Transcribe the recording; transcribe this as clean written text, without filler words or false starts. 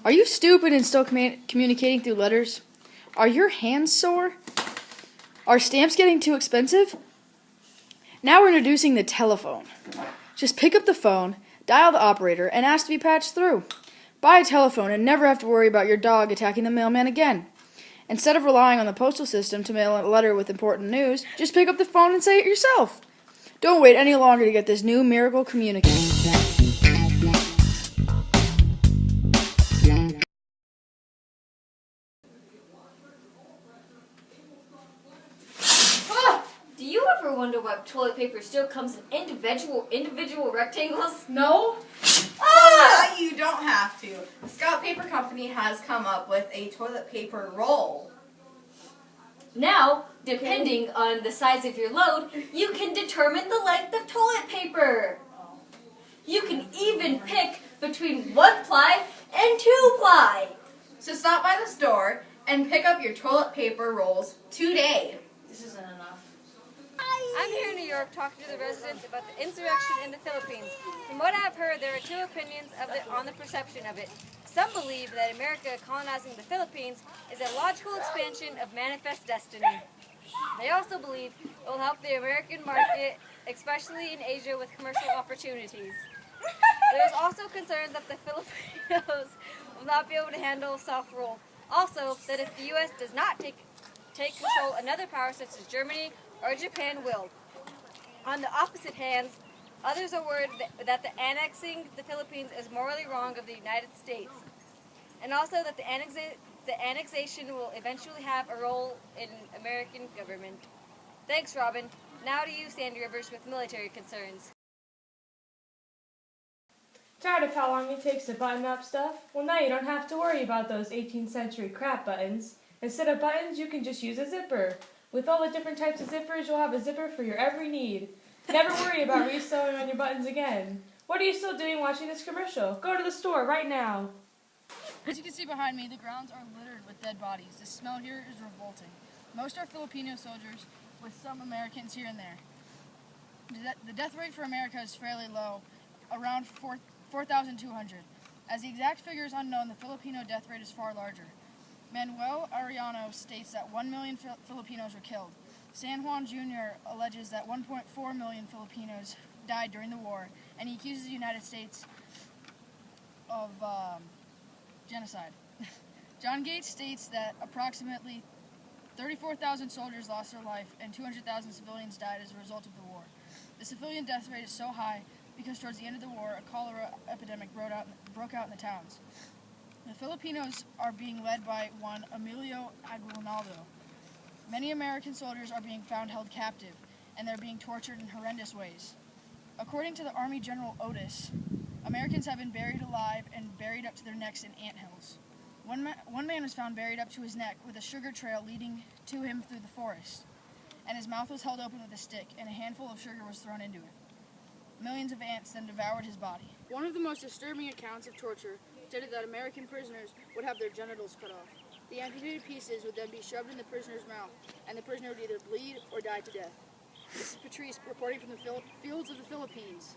Are you stupid and still communicating through letters? Are your hands sore? Are stamps getting too expensive? Now we're introducing the telephone. Just pick up the phone, dial the operator, and ask to be patched through. Buy a telephone and never have to worry about your dog attacking the mailman again. Instead of relying on the postal system to mail a letter with important news, just pick up the phone and say it yourself. Don't wait any longer to get this new miracle communicator. Do you ever wonder why toilet paper still comes in individual rectangles? No. You don't have to. The Scout Paper Company has come up with a toilet paper roll. Now, depending on the size of your load, you can determine the length of toilet paper. You can even pick between 1-ply and 2-ply. So stop by the store and pick up your toilet paper rolls today. This isn't enough. I'm here in New York talking to the residents about the insurrection in the Philippines. From what I've heard, there are two opinions on the perception of it. Some believe that America colonizing the Philippines is a logical expansion of manifest destiny. They also believe it will help the American market, especially in Asia, with commercial opportunities. There is also concerns that the Filipinos will not be able to handle soft rule. Also, that if the U.S. does not take control, another power such as Germany or Japan will. On the opposite hand, others are worried that the annexing the Philippines is morally wrong of the United States, and also that the annexation will eventually have a role in American government. Thanks, Robin. Now to you, Sandy Rivers, with military concerns. Tired of how long it takes to button up stuff? Well, now you don't have to worry about those 18th century crap buttons. Instead of buttons, you can just use a zipper. With all the different types of zippers, you'll have a zipper for your every need. Never worry about re-sewing on your buttons again. What are you still doing watching this commercial? Go to the store right now. As you can see behind me, the grounds are littered with dead bodies. The smell here is revolting. Most are Filipino soldiers, with some Americans here and there. The death rate for America is fairly low, around 4,200. As the exact figure is unknown, the Filipino death rate is far larger. Manuel Arellano states that 1 million Filipinos were killed. San Juan Jr. alleges that 1.4 million Filipinos died during the war, and he accuses the United States of genocide. John Gates states that approximately 34,000 soldiers lost their life and 200,000 civilians died as a result of the war. The civilian death rate is so high because towards the end of the war, a cholera epidemic broke out in the towns. The Filipinos are being led by one Emilio Aguinaldo. Many American soldiers are being found held captive, and they're being tortured in horrendous ways. According to the Army General Otis, Americans have been buried alive and buried up to their necks in anthills. One man was found buried up to his neck with a sugar trail leading to him through the forest, and his mouth was held open with a stick, and a handful of sugar was thrown into it. Millions of ants then devoured his body. One of the most disturbing accounts of torture stated that American prisoners would have their genitals cut off. The amputated pieces would then be shoved in the prisoner's mouth, and the prisoner would either bleed or die to death. This is Patrice reporting from the fields of the Philippines.